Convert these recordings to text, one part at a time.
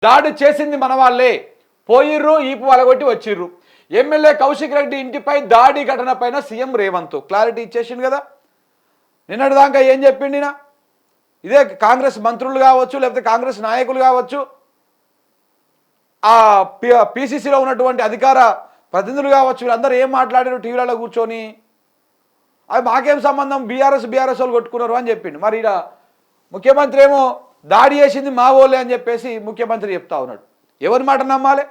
దాడి చేసింది మన వాళ్ళే, పోయిర్రు ఈపు వలగొట్టి వచ్చిర్రు. ఎమ్మెల్యే కౌశిక్ రెడ్డి ఇంటిపై దాడి ఘటన పైన సీఎం రేవంత్ క్లారిటీ ఇచ్చేసిండు కదా. నిన్నటిదాకా ఏం చెప్పిండినా, ఇదే కాంగ్రెస్ మంత్రులు కావచ్చు, లేకపోతే కాంగ్రెస్ నాయకులు కావచ్చు, ఆ పిసిసిలో ఉన్నటువంటి అధికార ప్రతినిధులు కావచ్చు, వీళ్ళందరూ ఏం మాట్లాడారు టీవీలలో కూర్చొని, అది మాకేం సంబంధం, బీఆర్ఎస్ వాళ్ళు కొట్టుకున్నారు అని చెప్పిండు. మరి ఇలా ముఖ్యమంత్రి ఏమో దాడి చేసింది మా వాళ్ళే అని చెప్పేసి ముఖ్యమంత్రి చెప్తా ఉన్నాడు. ఎవరి మాట నమ్మాలి?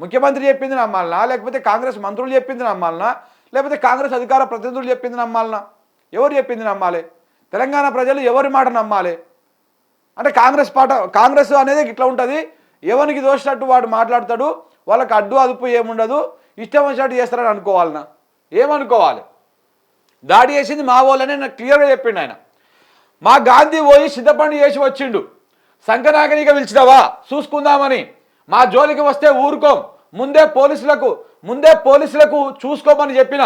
ముఖ్యమంత్రి చెప్పింది నమ్మాలనా, లేకపోతే కాంగ్రెస్ మంత్రులు చెప్పింది నమ్మాలనా, లేకపోతే కాంగ్రెస్ అధికార ప్రతినిధులు చెప్పింది నమ్మాలనా? ఎవరు చెప్పింది నమ్మాలి? తెలంగాణ ప్రజలు ఎవరి మాట నమ్మాలి? అంటే కాంగ్రెస్ అనేది ఇట్లా ఉంటుంది, ఎవరికి దోచినట్టు వాడు మాట్లాడతాడు, వాళ్ళకి అడ్డు అదుపు ఏముండదు, ఇష్టం వచ్చినట్టు చేస్తారని అనుకోవాలనా? ఏమనుకోవాలి? దాడి చేసింది మా వాళ్ళనే నాకు క్లియర్గా చెప్పిండు ఆయన. మా గాంధీ పోయి సిద్ధపండి చేసి వచ్చిండు, సంకనాగనిగా పిలిచినవా చూసుకుందామని, మా జోలికి వస్తే ఊరుకోం, ముందే పోలీసులకు చూసుకోమని చెప్పిన.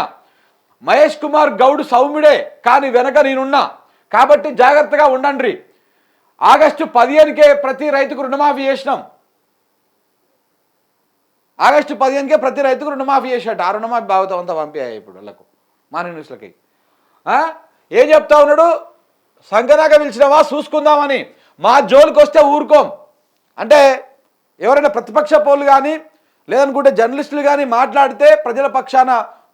మహేష్ కుమార్ గౌడ్ సౌమ్యుడే, కానీ వెనక నేనున్నా, కాబట్టి జాగ్రత్తగా ఉండండి. ఆగస్టు 15కే ప్రతి రైతుకు రుణమాఫీ చేసినాం. ఆగస్టు 15కే ప్రతి రైతుకు రుణమాఫీ చేశాట. ఆ రుణమాఫీ బాబుతో అంతా పంపించాయి ఇప్పుడు వాళ్ళకు, మార్నింగ్ న్యూస్లకి. ఏం చెప్తా ఉన్నాడు? సంకనాగా పిలిచినవా చూసుకుందామని, మా జోలికి వస్తే ఊరుకోం అంటే, ఎవరైనా ప్రతిపక్ష పౌరులు కానీ లేదనుకుంటే జర్నలిస్టులు కానీ మాట్లాడితే, ప్రజల పక్షాన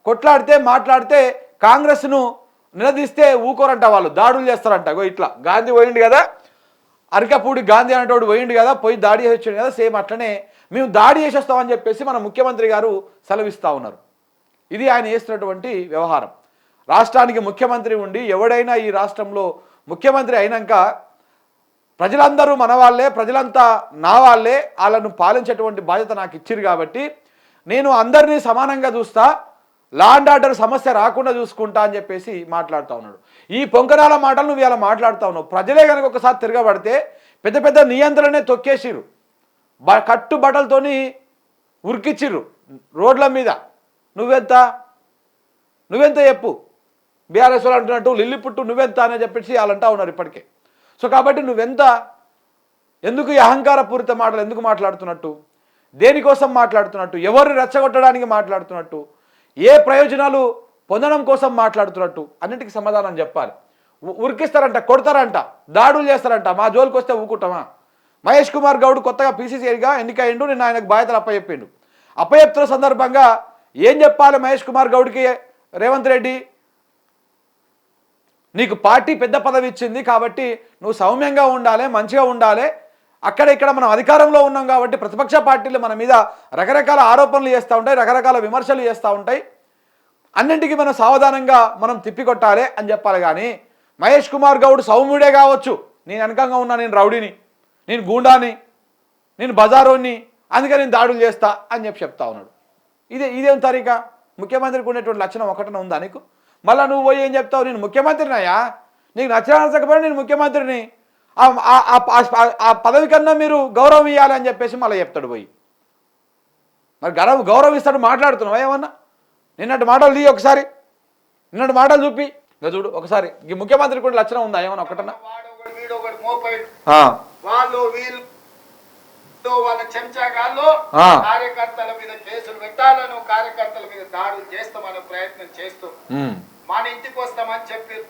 కొట్లాడితే మాట్లాడితే, కాంగ్రెస్ను నిలదీస్తే ఊకోరంట, వాళ్ళు దాడులు చేస్తారంట. ఇట్లా గాంధీ పోయిండు కదా, అరికపూడి గాంధీ అనేటోడు పోయిండు కదా, పోయి దాడి చేసి వచ్చాడు కదా, సేమ్ అట్లనే మేము దాడి చేసేస్తామని చెప్పేసి మన ముఖ్యమంత్రి గారు సెలవిస్తూ ఉన్నారు. ఇది ఆయన చేస్తున్నటువంటి వ్యవహారం. రాష్ట్రానికి ముఖ్యమంత్రి ఉండి, ఎవడైనా ఈ రాష్ట్రంలో ముఖ్యమంత్రి అయినాక ప్రజలందరూ మన వాళ్ళే, ప్రజలంతా నా వాళ్ళే, వాళ్ళను పాలించేటువంటి బాధ్యత నాకు ఇచ్చిరు కాబట్టి నేను అందరినీ సమానంగా చూస్తా, లా అండ్ ఆర్డర్ సమస్య రాకుండా చూసుకుంటా అని చెప్పేసి మాట్లాడుతూ ఉన్నాడు. ఈ పొంకనాల మాటలు నువ్వు ఇలా మాట్లాడుతూ ఉన్నావు. ప్రజలే కనుక ఒకసారి తిరగబడితే పెద్ద పెద్ద నియంత్రణనే తొక్కేసిర్రు, కట్టు బట్టలతోని ఉరికిచ్చిర్రు రోడ్ల మీద. నువ్వెంత చెప్పు? బీఆర్ఎస్ వాళ్ళు అంటున్నట్టు లిల్లిపుట్టు నువ్వెంత అని చెప్పేసి వాళ్ళు అంటా ఉన్నారు ఇప్పటికే. సో కాబట్టి నువ్వెంత, ఎందుకు ఈ అహంకారపూరిత మాటలు ఎందుకు మాట్లాడుతున్నట్టు, దేనికోసం మాట్లాడుతున్నట్టు, ఎవరిని రెచ్చగొట్టడానికి మాట్లాడుతున్నట్టు, ఏ ప్రయోజనాలు పొందడం కోసం మాట్లాడుతున్నట్టు, అన్నిటికీ సమాధానం చెప్పాలి. ఉరికిస్తారంట, కొడతారంట, దాడులు చేస్తారంట, మా జోలికి వస్తే ఊకుంటామా? మహేష్ కుమార్ గౌడ్ కొత్తగా పీసీసీగా ఎన్నికయ్యిండు, నేను ఆయనకు బాధ్యతలు అప్పచెప్పిండు. అప్పచెప్తున్న సందర్భంగా ఏం చెప్పాలి మహేష్ కుమార్ గౌడ్కి? రేవంత్ రెడ్డి, నీకు పార్టీ పెద్ద పదవి ఇచ్చింది కాబట్టి నువ్వు సౌమ్యంగా ఉండాలి, మంచిగా ఉండాలి. ఇక్కడ మనం అధికారంలో ఉన్నాం కాబట్టి ప్రతిపక్ష పార్టీలు మన మీద రకరకాల ఆరోపణలు చేస్తూ ఉంటాయి, రకరకాల విమర్శలు చేస్తూ ఉంటాయి. అన్నింటికీ మనం సావధానంగా మనం తిప్పికొట్టాలి అని చెప్పాలి. కానీ మహేష్ కుమార్ గౌడ్ సౌమ్యుడే కావచ్చు, నేను వెనకంగా ఉన్నా, నేను రౌడీని, నేను గూండాని, నేను బజారోని, అందుకని నేను దాడులు చేస్తా అని చెప్తా ఉన్నాడు. ఇదేం తరీకా? ముఖ్యమంత్రికి ఉండేటువంటి లక్షణం ఒకటన ఉందా నీకు? మళ్ళీ నువ్వు పోయి ఏం చెప్తావు? నేను ముఖ్యమంత్రినయ్యా, నీకు నచ్చకపోయినా నేను ముఖ్యమంత్రిని, ఆ పదవి కన్నా మీరు గౌరవం ఇవ్వాలి అని చెప్పేసి మళ్ళీ చెప్తాడు పోయి. మరి గౌరవం ఇస్తాడు, మాట్లాడుతున్నావా ఏమన్నా? నిన్నటి మాటలు తీ ఒకసారి, నిన్నటి మాటలు చూపి ఇంకా చూడు ఒకసారి. ఈ ముఖ్యమంత్రికి కూడా లక్షణం ఉందా ఏమన్నా ఒకటన్నా? వాళ్ళ చెంచాగాళ్ళు కార్యకర్తల మీద కేసులు పెట్టాలను, కార్యకర్తల మీద దాడులు చేస్తామనే ప్రయత్నం చేస్తూ మన ఇంటికి వస్తామని చెప్పారు.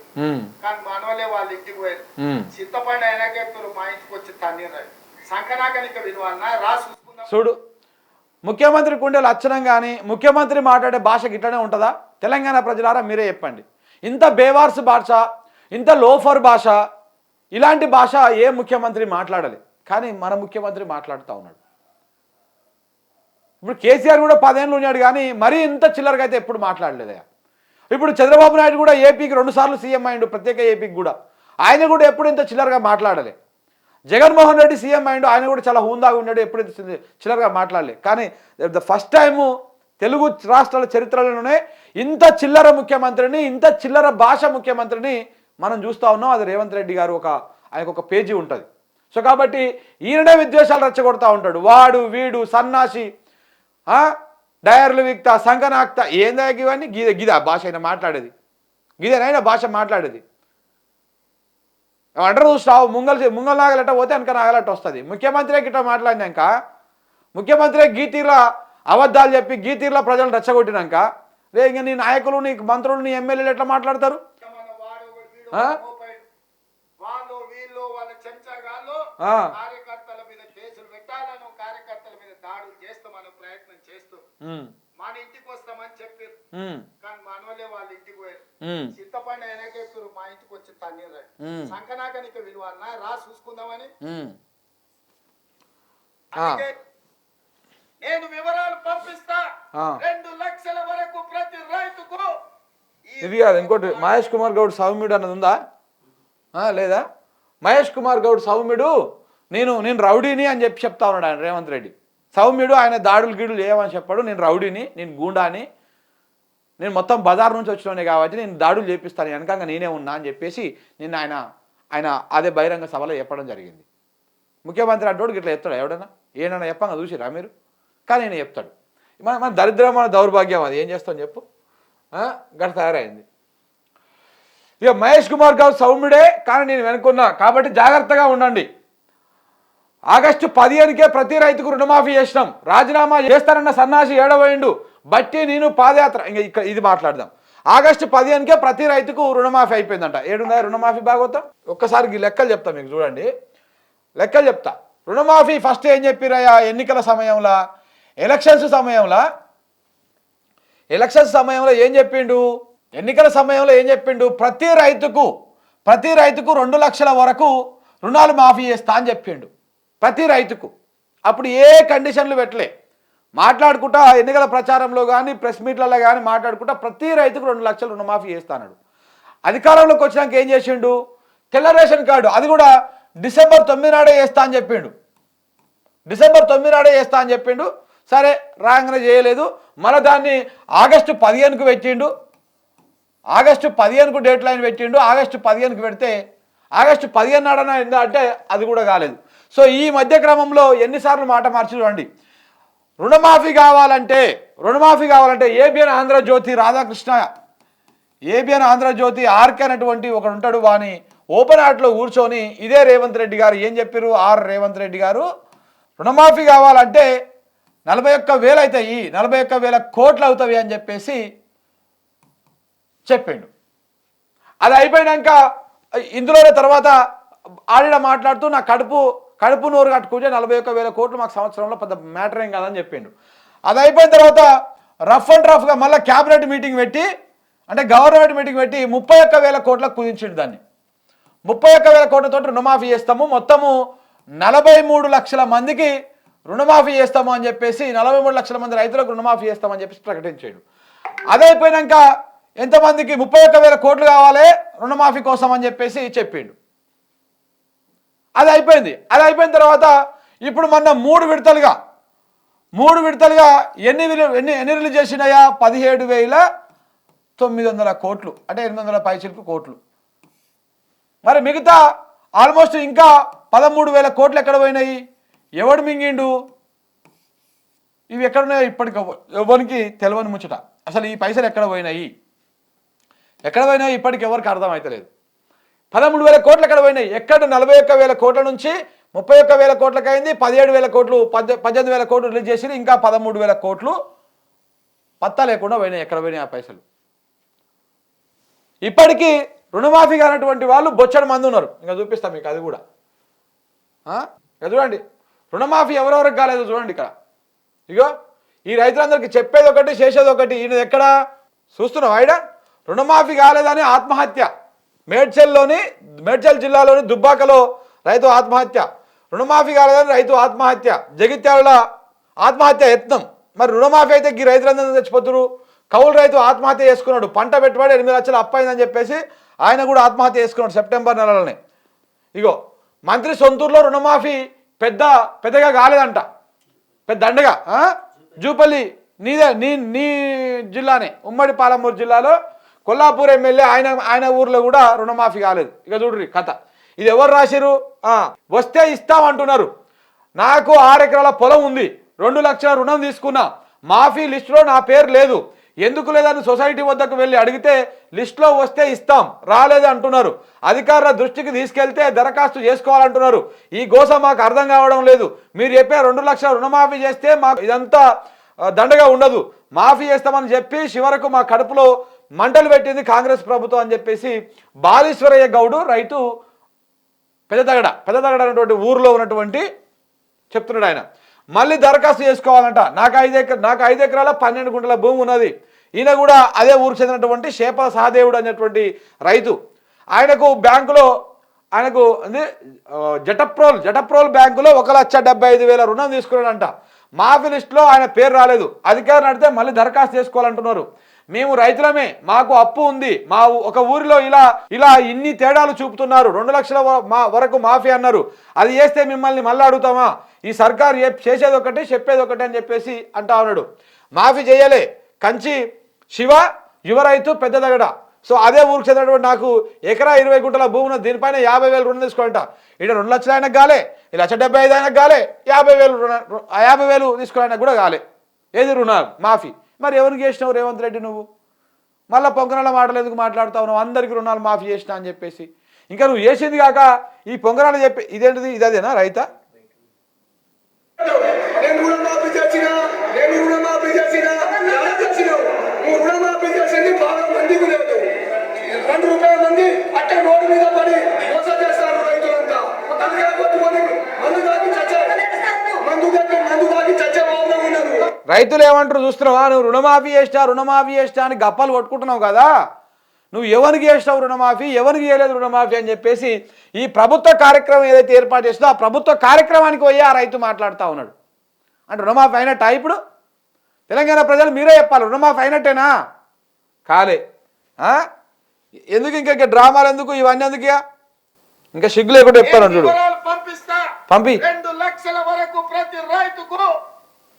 కానీ మనవలే వాళ్ళ ఇంటికి పోయారు. చింతపండు అయినాకెత్తులు మా ఇంటికి వచ్చి తన్నీరు సంకనాకనిక విలువన్నా రాసు చూడు. ముఖ్యమంత్రికి ఉండే లక్షణం కానీ, ముఖ్యమంత్రి మాట్లాడే భాష గిట్లనే ఉంటుందా? తెలంగాణ ప్రజలారా మీరే చెప్పండి. ఇంత బేవార్స్ భాష, ఇంత లోఫర్ భాష, ఇలాంటి భాష ఏ ముఖ్యమంత్రి మాట్లాడాలి? కానీ మన ముఖ్యమంత్రి మాట్లాడుతూ ఉన్నాడు. ఇప్పుడు కేసీఆర్ కూడా 10 ఏళ్ళు ఉన్నాడు, కానీ మరీ ఇంత చిల్లరగా అయితే ఎప్పుడు మాట్లాడలేదయా. ఇప్పుడు చంద్రబాబు నాయుడు కూడా ఏపీకి 2 సార్లు సీఎం అయ్యిండు, ప్రత్యేక ఏపీకి కూడా. ఆయన కూడా ఎప్పుడు ఇంత చిల్లరగా మాట్లాడలే. జగన్మోహన్ రెడ్డి సీఎం అయ్యిండు, ఆయన కూడా చాలా హూందాగా ఉన్నాడు, ఎప్పుడు చిల్లరగా మాట్లాడలే. కానీ ద ఫస్ట్ టైము తెలుగు రాష్ట్రాల చరిత్రలోనే ఇంత చిల్లర ముఖ్యమంత్రిని, ఇంత చిల్లర భాష ముఖ్యమంత్రిని మనం చూస్తూ ఉన్నాం. అది రేవంత్ రెడ్డి గారు ఆయనకు ఒక పేజీ ఉంటుంది. సో కాబట్టి ఈయననే విద్వేషాలు రెచ్చగొడతా ఉంటాడు. వాడు వీడు సన్నాసి, డయర్లు విక్త, సంకనాక్త, ఏందా ఇవన్నీ? గిదా భాష అయినా మాట్లాడేది? గిదేనైనా భాష మాట్లాడేది? అంటారు స్టావ్ ముంగల్ నాగలట పోతే వెనక నాగలట వస్తుంది. ముఖ్యమంత్రి గిట్ట మాట్లాడినాక, ముఖ్యమంత్రి గీతీర్లా అబద్ధాలు చెప్పి గీతీర్లా ప్రజలు రెచ్చగొట్టినాక రే ఇంక నీ నాయకులు నీ మంత్రులు నీ ఎమ్మెల్యేలు ఎట్లా మాట్లాడతారు? వాళ్ళు వీళ్ళు వాళ్ళ చెంచాగాళ్ళు కార్యకర్తల మీద కేసులు పెట్టాలను, కార్యకర్తల మీద దాడులు చేస్తామని ప్రయత్నం చేస్తూ మన ఇంటికి వస్తామని చెప్పారు. కానీ మనోళ్ళే వాళ్ళ ఇంటికి పోయారు. చింతపండు వెనకెత్తురు, మా ఇంటికి వచ్చి తన్నీరు సంకనాకనికి విలువన్నా రా చూసుకుందామని. నేను వివరాలు పంపిస్తా. 2 లక్షల వరకు ప్రతి రైతుకు. ఇది కాదు ఇంకోటి, మహేష్ కుమార్ గౌడ్ సౌమ్యుడు అన్నది ఉందా లేదా? మహేష్ కుమార్ గౌడ్ సౌమ్యుడు నేను రౌడీని అని చెప్పి చెప్తా ఉన్నాడు ఆయన రేవంత్ రెడ్డి. సౌమ్యుడు ఆయన దాడులు గీడులు చేయమని చెప్పాడు. నేను రౌడీని, నేను గూండాని, నేను మొత్తం బజార్ నుంచి వచ్చినోనే కాబట్టి నేను దాడులు చేపిస్తాను, వెనకంగా నేనే ఉన్నా అని చెప్పేసి నిన్న ఆయన అదే బహిరంగ సభలో చెప్పడం జరిగింది. ముఖ్యమంత్రి అడ్డోడు ఇట్లా చెప్తాడు ఎవడన్నా? ఏనన్నా చెప్పంగా చూసిరా మీరు? కానీ నేను చెప్తాడు. మన దరిద్రం, మన దౌర్భాగ్యం, అది ఏం చేస్తాం చెప్పు. గట్ట తయారైంది. ఇక మహేష్ కుమార్ గౌడ్ సౌమ్యుడే కానీ నేను వెనుకున్నా కాబట్టి జాగ్రత్తగా ఉండండి. ఆగస్టు 15కే ప్రతి రైతుకు రుణమాఫీ చేసినాం, రాజీనామా చేస్తానన్న సన్నాసి ఏడవైండు, బట్టి నేను పాదయాత్ర. ఇంకా ఇది మాట్లాడదాం. ఆగస్టు 15కే ప్రతి రైతుకు రుణమాఫీ అయిపోయిందంట. ఏడున్నాయి రుణమాఫీ భాగవతం? ఒక్కసారి లెక్కలు చెప్తా మీకు, చూడండి లెక్కలు చెప్తా. రుణమాఫీ ఫస్ట్ ఏం చెప్పిరయ్యా? ఎన్నికల సమయంలో, ఎలక్షన్స్ సమయంలో ఏం చెప్పిండు? ఎన్నికల సమయంలో ఏం చెప్పిండు? ప్రతి రైతుకు 2 లక్షల వరకు రుణాలు మాఫీ చేస్తా అని చెప్పిండు. ప్రతి రైతుకు. అప్పుడు ఏ కండిషన్లు పెట్టలే. మాట్లాడుకుంటా ఎన్నికల ప్రచారంలో కానీ ప్రెస్ మీట్లలో కానీ మాట్లాడుకుంటా ప్రతి రైతుకు 2 లక్షలు రుణమాఫీ చేస్తాడు. అధికారంలోకి వచ్చినాక ఏం చేసిండు? తెల్ల రేషన్ కార్డు అది కూడా డిసెంబర్ 9 నాడే చేస్తా అని చెప్పిండు. సరే రాగానే చేయలేదు. మళ్ళీ దాన్ని ఆగస్టు 15కు పెట్టిండు. ఆగస్టు 15కు డేట్ లైన్ పెట్టిండు. ఆగస్టు 15కు పెడితే ఆగస్టు 15 నాడన ఏందా అంటే అది కూడా కాలేదు. సో ఈ మధ్య క్రమంలో ఎన్నిసార్లు మాట మార్చి చూడండి. రుణమాఫీ కావాలంటే ABN Andhrajyothi Radhakrishna, ABN Andhrajyothi RK అనేటువంటి ఒకడు ఉంటాడు. వాని ఓపెన్ హార్ట్లో కూర్చొని ఇదే రేవంత్ రెడ్డి గారు ఏం చెప్పారు? రేవంత్ రెడ్డి గారు రుణమాఫీ కావాలంటే 41,000 అవుతాయి, 41,000 కోట్లు అవుతాయి అని చెప్పేసి చెప్పిండు. అది అయిపోయినాక ఇందులోనే తర్వాత ఆడిడ మాట్లాడుతూ నా కడుపు నోరు కట్టుకుంటే 41,000 కోట్లు మాకు సంవత్సరంలో పెద్ద మ్యాటర్ ఏం కాదని చెప్పిండు. అది అయిపోయిన తర్వాత రఫ్ అండ్ రఫ్గా మళ్ళీ క్యాబినెట్ మీటింగ్ పెట్టి, అంటే గవర్నమెంట్ మీటింగ్ పెట్టి 31,000 కోట్లకు కుదించిండు దాన్ని. 31,000 కోట్లతో రుణమాఫీ చేస్తాము, మొత్తము 43 లక్షల మందికి రుణమాఫీ చేస్తాము అని చెప్పేసి, 43 లక్షల మంది రైతులకు రుణమాఫీ చేస్తామని చెప్పేసి ప్రకటించాడు. అదైపోయినాక ఎంతమందికి 31,000 కోట్లు కావాలి రుణమాఫీ కోసం అని చెప్పేసి చెప్పిండు. అది అయిపోయిన తర్వాత ఇప్పుడు మొన్న 3 విడతలుగా ఎన్ని రిలీజ్ చేసినాయా? 17,900 కోట్లు, అంటే 800 పైచిలకు కోట్లు. మరి మిగతా ఆల్మోస్ట్ ఇంకా 13,000 కోట్లు ఎక్కడ పోయినాయి? ఎవడు మింగిండు? ఇవి ఎక్కడున్నాయో ఇప్పటికి ఎవరికి తెలియని ముచ్చట. అసలు ఈ పైసలు ఎక్కడ పోయినాయి ఇప్పటికి ఎవరికి అర్థమవుతలేదు. 13,000 కోట్లు ఎక్కడ పోయినాయి? ఎక్కడ 41,000 కోట్ల నుంచి 31,000 కోట్లకు అయింది. 17,000 కోట్లు 18,000 కోట్లు రిలీజ్ చేసి ఇంకా 13,000 కోట్లు పత్తా లేకుండా పోయినాయి. ఎక్కడ పోయినాయి ఆ పైసలు? ఇప్పటికీ రుణమాఫీ కానటువంటి వాళ్ళు బొచ్చడి మంది ఉన్నారు. ఇంకా చూపిస్తాం మీకు అది కూడా. చూడండి రుణమాఫీ ఎవరెవరికి కాలేదు చూడండి ఇక్కడ. ఇగో ఈ రైతులందరికీ చెప్పేది ఒకటి చేసేది ఒకటి. ఈయన ఎక్కడ చూస్తున్నాం ఆవిడ రుణమాఫీ కాలేదని ఆత్మహత్య. మేడ్చల్ జిల్లాలోని దుబ్బాకలో రైతు ఆత్మహత్య. రుణమాఫీ కాలేదని రైతు ఆత్మహత్య. జగిత్యాల ఆత్మహత్య యత్నం. మరి రుణమాఫీ అయితే ఈ రైతులందరూ చచ్చిపోతున్నారు. కౌలు రైతు ఆత్మహత్య చేసుకున్నాడు. పంట పెట్టుబడి 8 లక్షలు అప్పయిందని చెప్పేసి ఆయన కూడా ఆత్మహత్య చేసుకున్నాడు సెప్టెంబర్ నెలలోనే. ఇగో మంత్రి సొంతూరులో రుణమాఫీ పెద్దగా కాలేదంట, పెద్ద దండగా. జూపల్లి నీ జిల్లానే, ఉమ్మడి పాలమూరు జిల్లాలో కొల్లాపూర్ ఎమ్మెల్యే ఆయన ఊర్లో కూడా రుణమాఫీ కాలేదు. ఇక చూడ్రి కథ. ఇది ఎవరు రాసిరు? వస్తే ఇస్తామంటున్నారు. నాకు 6 ఎకరాల పొలం ఉంది, 2 లక్షల రుణం తీసుకున్నా, మాఫీ లిస్టులో నా పేరు లేదు, ఎందుకు లేదని సొసైటీ వద్దకు వెళ్ళి అడిగితే లిస్టులో వస్తే ఇస్తాం, రాలేదు అంటున్నారు. అధికారుల దృష్టికి తీసుకెళ్తే దరఖాస్తు చేసుకోవాలంటున్నారు. ఈ గోస మాకు అర్థం కావడం లేదు. మీరు చెప్పే 2 లక్షల రుణమాఫీ చేస్తే మాకు ఇదంతా దండగా ఉండదు, మాఫీ చేస్తామని చెప్పి చివరకు మా కడుపులో మంటలు పెట్టింది కాంగ్రెస్ ప్రభుత్వం అని చెప్పేసి బాలీశ్వరయ్య గౌడు రైతు పెద్దదగడ అనేటువంటి ఊరిలో ఉన్నటువంటి చెప్తున్నాడు. ఆయన మళ్ళీ దరఖాస్తు చేసుకోవాలంట. నాకు 5 ఎకరాల 12 గుంటల భూమి ఉన్నది. ఈయన కూడా అదే ఊరికి చెందినటువంటి శేపల సహదేవుడు అనేటువంటి రైతు. ఆయనకు బ్యాంకులో జటప్రోల్ బ్యాంకులో 1,75,000 రుణం తీసుకున్నాడంట. మాఫీ లిస్టులో ఆయన పేరు రాలేదు. అధికారులు అడిగితే మళ్ళీ దరఖాస్తు చేసుకోవాలంటున్నారు. మేము రైతులమే, మాకు అప్పు ఉంది, మా ఒక ఊరిలో ఇలా ఇన్ని తేడాలు చూపుతున్నారు, 2 లక్షల వరకు మాఫీ అన్నారు, అది చేస్తే మిమ్మల్ని మళ్ళీ అడుగుతామా? ఈ సర్కారు చేసేది ఒకటి చెప్పేది ఒకటి అని చెప్పేసి అంటా ఉన్నాడు. మాఫీ చేయలే కంచి శివ యువ రైతు పెద్దదగడ. సో అదే ఊరికి చెందినటువంటి నాకు ఎకరా 20 గుంటల భూమి దీనిపైన 50,000 రుణం తీసుకోవాలంట. ఇక్కడ 2 లక్షలు ఆయనకు గాలే, 1,75,000 ఆయనకు గాలే, 50,000 తీసుకోవడానికి కూడా గాలే. ఏది రుణాలు మాఫీ? మరి ఎవరికి చేసినావు రేవంత్ రెడ్డి? నువ్వు మళ్ళీ పొంగనాల మాటలు ఎందుకు మాట్లాడుతావు? నువ్వు అందరికీ రుణాలు మాఫీ చేసినా అని చెప్పేసి. ఇంకా నువ్వు చేసింది కాక ఈ పొంగనాలు చెప్పి ఇదేంటిది? ఇదేనా రైతా? రైతులు ఏమంటారు చూస్తున్నావా? నువ్వు రుణమాఫీ చేస్తా అని గప్పాలు కొట్టుకుంటున్నావు కదా. నువ్వు ఎవరికి చేసినావు రుణమాఫీ, ఎవరికి చేయలేదు రుణమాఫీ అని చెప్పేసి ఈ ప్రభుత్వ కార్యక్రమం ఏదైతే ఏర్పాటు చేస్తుందో ఆ ప్రభుత్వ కార్యక్రమానికి పోయి ఆ రైతు మాట్లాడుతూ ఉన్నాడు. అంటే రుణమాఫీ అయినట్టా? ఇప్పుడు తెలంగాణ ప్రజలు మీరే చెప్పాలి, రుణమాఫీ అయినట్టేనా? కాలే. ఎందుకు ఇంకా డ్రామాలు ఎందుకు, ఇవన్నీ ఎందుకు? ఇంకా సిగ్గు లేకుండా చెప్తాను చూడు. పంపి 2 లక్షల వరకు ప్రతి రైతుకు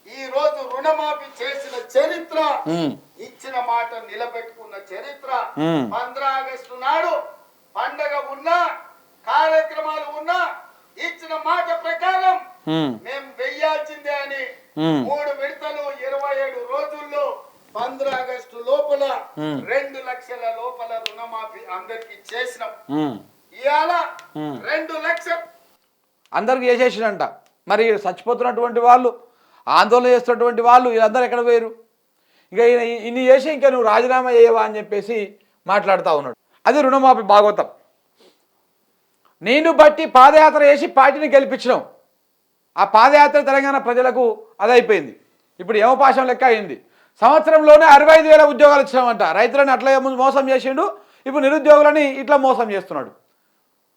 ఈ రోజు రుణమాఫీ చేసిన చరిత్ర, ఇచ్చిన మాట నిలబెట్టుకున్న చరిత్ర. 15 ఆగస్టు నాడు పండగ ఉన్నా, కార్యక్రమాలు ఉన్నా, ఇచ్చిన మాట ప్రకారం మేము వెయ్యాల్సిందే అని 3 విడతలు 27 రోజుల్లో 15 ఆగస్టు లోపల 2 లక్షల లోపల రుణమాఫీ అందరికి చేసినాం. ఇవాళ 2 లక్షలు అందరికి చేసేసినంట. మరి చచ్చిపోతున్నటువంటి వాళ్ళు, ఆందోళన చేస్తున్నటువంటి వాళ్ళు వీళ్ళందరూ ఎక్కడ పోయారు? ఇక ఇన్ని చేసి ఇంకా నువ్వు రాజీనామా చేయవా అని చెప్పేసి మాట్లాడుతూ ఉన్నాడు. అది రుణమాఫీ భాగవతం. నేను బట్టి పాదయాత్ర చేసి పార్టీని గెలిపించినాం. ఆ పాదయాత్ర తెలంగాణ ప్రజలకు అదైపోయింది. ఇప్పుడు యమపాశం లెక్క అయింది. సంవత్సరంలోనే 65,000 ఉద్యోగాలు ఇచ్చినామంట. రైతులని అట్లా మోసం చేసిండు, ఇప్పుడు నిరుద్యోగులని ఇట్లా మోసం చేస్తున్నాడు.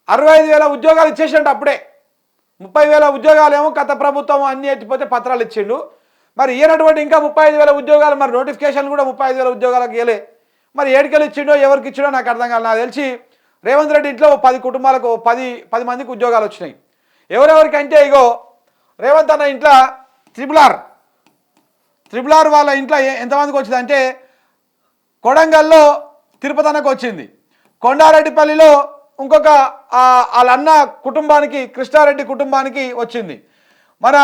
65,000 ఉద్యోగాలు ఇచ్చేసిండు. అప్పుడే 30,000 ఉద్యోగాలు ఏమో గత ప్రభుత్వం అన్ని ఎత్తిపోతే పత్రాలు ఇచ్చిండు. మరి ఇయ్యనటువంటి ఇంకా 35,000 ఉద్యోగాలు, మరి నోటిఫికేషన్ కూడా 35,000 ఉద్యోగాలకు ఇవ్వలే. మరి ఏడికెళ్ళి ఇచ్చిండో ఎవరికి ఇచ్చిండో నాకు అర్థం కాదు. నాకు తెలిసి రేవంత్ రెడ్డి ఇంట్లో 10 కుటుంబాలకు 10 మందికి ఉద్యోగాలు వచ్చినాయి. ఎవరెవరికి అంటే ఇగో రేవంత్ అన్న ఇంట్లో త్రిబుల్ ఆర్ వాళ్ళ ఇంట్లో ఎంతమందికి వచ్చింది అంటే కొడంగల్లో తిరుపతి అన్నకు వచ్చింది, కొండారెడ్డిపల్లిలో ఇంకొక వాళ్ళ అన్న కుటుంబానికి కృష్ణారెడ్డి కుటుంబానికి వచ్చింది. మన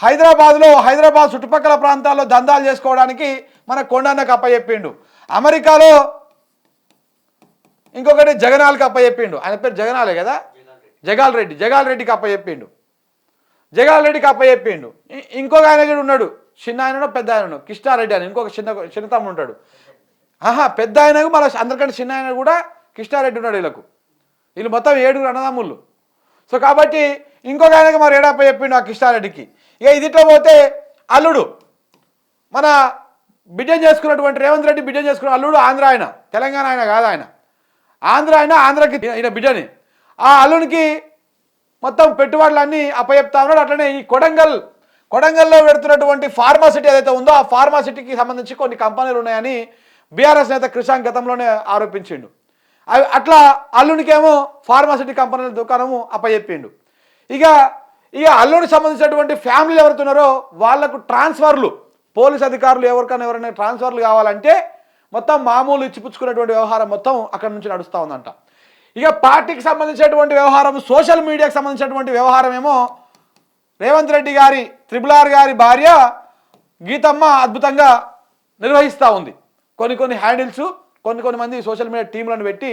హైదరాబాద్ చుట్టుపక్కల ప్రాంతాల్లో దందాలు చేసుకోవడానికి మన కొండన్నకు అప్పచెప్పిండు. అమెరికాలో ఇంకొకటి జగనాల్కి అప్పచెప్పిండు. ఆయన పేరు జగనాలే కదా, జగాల్ రెడ్డికి అప్పచెప్పిండు. ఇంకొక ఆయన కూడా ఉన్నాడు, చిన్న ఆయనను పెద్ద ఆయనను, కృష్ణారెడ్డి అని ఇంకొక చిన్న తమ్ముడు ఉంటాడు. పెద్ద ఆయనకు మన అందరికంటే చిన్న ఆయన కూడా కృష్ణారెడ్డి ఉన్నాడు. వీళ్ళు మొత్తం 7 అన్నదమ్ముళ్ళు. సో కాబట్టి ఇంకొక ఆయనకి మరి ఏడప్ప చెప్పిండు ఆ కృష్ణారెడ్డికి. ఇక ఇదిట్లో పోతే అల్లుడు, మన బిడ్డను చేసుకున్నటువంటి రేవంత్ రెడ్డి బిడ్డను చేసుకున్న అల్లుడు ఆంధ్ర ఆయన, తెలంగాణ ఆయన కాదు. ఆయన ఆంధ్రకి ఈయన బిడ్డని, ఆ అల్లునికి మొత్తం పెట్టుబడులన్నీ అప్పచెప్తా ఉన్నాడు. అట్లనే ఈ కొడంగల్లో పెడుతున్నటువంటి ఫార్మాసిటీ ఏదైతే ఉందో ఆ ఫార్మాసిటీకి సంబంధించి కొన్ని కంపెనీలు ఉన్నాయని బీఆర్ఎస్ నేత కృషాంక్ గతంలోనే ఆరోపించిండు. అట్లా అల్లునికేమో ఫార్మాసిటీ కంపెనీల దుకాణము అప్పచెప్పిండు. ఇక అల్లునికి సంబంధించినటువంటి ఫ్యామిలీలు ఎవరుతున్నారో వాళ్లకు ట్రాన్స్ఫర్లు, పోలీస్ అధికారులు ఎవరైనా ట్రాన్స్ఫర్లు కావాలంటే మొత్తం మామూలు ఇచ్చిపుచ్చుకునేటువంటి వ్యవహారం మొత్తం అక్కడి నుంచి నడుస్తూ ఉందంట. ఇక పార్టీకి సంబంధించినటువంటి వ్యవహారం, సోషల్ మీడియాకి సంబంధించినటువంటి వ్యవహారం ఏమో రేవంత్ రెడ్డి గారి త్రిబుల్ ఆర్ గారి భార్య గీతమ్మ అద్భుతంగా నిర్వహిస్తూ ఉంది. కొన్ని హ్యాండిల్స్ కొన్ని మంది సోషల్ మీడియా టీంలను పెట్టి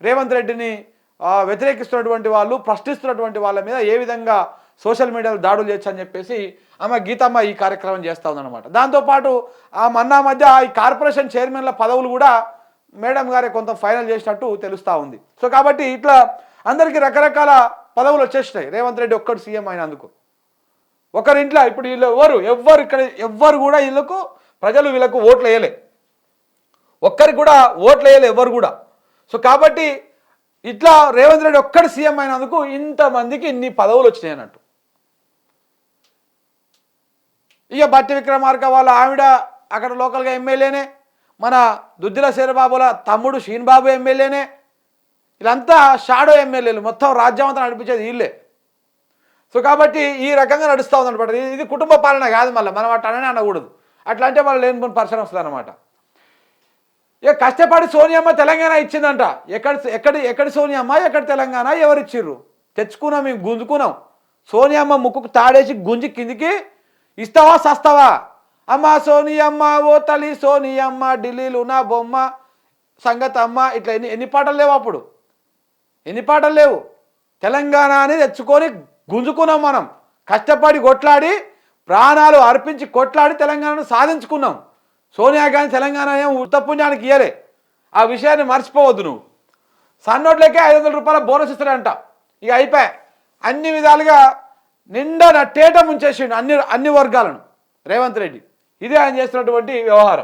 రేవంత్ రెడ్డిని వ్యతిరేకిస్తున్నటువంటి వాళ్ళు, ప్రశ్నిస్తున్నటువంటి వాళ్ళ మీద ఏ విధంగా సోషల్ మీడియాలో దాడులు చేయొచ్చు అని చెప్పేసి ఆమె గీతమ్మ ఈ కార్యక్రమం చేస్తూ ఉందన్నమాట. దాంతోపాటు ఆ మన్నా మధ్య ఈ కార్పొరేషన్ చైర్మన్ల పదవులు కూడా మేడం గారే కొంత ఫైనల్ చేసినట్టు తెలుస్తూ ఉంది. సో కాబట్టి ఇట్లా అందరికీ రకరకాల పదవులు వచ్చేసినాయి రేవంత్ రెడ్డి ఒక్కడు సీఎం అయినందుకు. ఒకరింట్లో ఇప్పుడు వీళ్ళు ఎవ్వరు కూడా వీళ్ళకు ప్రజలు వీళ్ళకు ఓట్లు వేయలే, ఒక్కరికి కూడా ఓట్లు వేయలే ఎవ్వరు కూడా. సో కాబట్టి ఇట్లా రేవంత్ రెడ్డి ఒక్కడు సీఎం అయినందుకు ఇంతమందికి ఇన్ని పదవులు వచ్చినాయి అన్నట్టు. ఇక బట్టి విక్రమార్క వాళ్ళ ఆవిడ అక్కడ లోకల్గా ఎమ్మెల్యేనే, మన దుద్దిల శరబాబుల తమ్ముడు షీన్ బాబు ఎమ్మెల్యేనే. వీళ్ళంతా షాడో ఎమ్మెల్యేలు, మొత్తం రాజ్యం అంతా నడిపించేది వీళ్ళే. సో కాబట్టి ఈ రకంగా నడుస్తూ ఉందన్నమాట. ఇది కుటుంబ పాలన కాదు, మళ్ళీ మనం అట్లనే అనకూడదు. అట్లా అంటే మళ్ళీ లేని పర్సన్ వస్తుంది అనమాట. ఇక కష్టపడి సోనియమ్మ తెలంగాణ ఇచ్చిందంట. ఎక్కడి సోనియమ్మ, ఎక్కడ తెలంగాణ, ఎవరు ఇచ్చిర్రు? తెచ్చుకున్నాం, మేము గుంజుకున్నాం. సోనియమ్మ ముక్కుకు తాడేసి గుంజి కిందికి ఇస్తావా సస్తావా? అమ్మ సోనియమ్మ, ఓ తల్లి సోనియమ్మ, ఢిల్లీలు నా బొమ్మ, సంగతమ్మ, ఇట్లా ఎన్ని పాటలు లేవు అప్పుడు, ఎన్ని పాటలు లేవు. తెలంగాణ అనేది తెచ్చుకొని గుంజుకున్నాం మనం, కష్టపడి కొట్లాడి ప్రాణాలు అర్పించి కొట్లాడి తెలంగాణను సాధించుకున్నాం. సోనియా గాంధీ తెలంగాణ ఏం ఉత్తపుణ్యానికి ఇయ్యలే, ఆ విషయాన్ని మర్చిపోవద్దు నువ్వు. సన్నోట్లకే 500 రూపాయల బోనస్ ఇస్తాడంట. ఇక అయిపోయా, అన్ని విధాలుగా నిండా నట్టేట ముంచేసిండు అన్ని వర్గాలను రేవంత్ రెడ్డి. ఇది ఆయన చేస్తున్నటువంటి వ్యవహారం.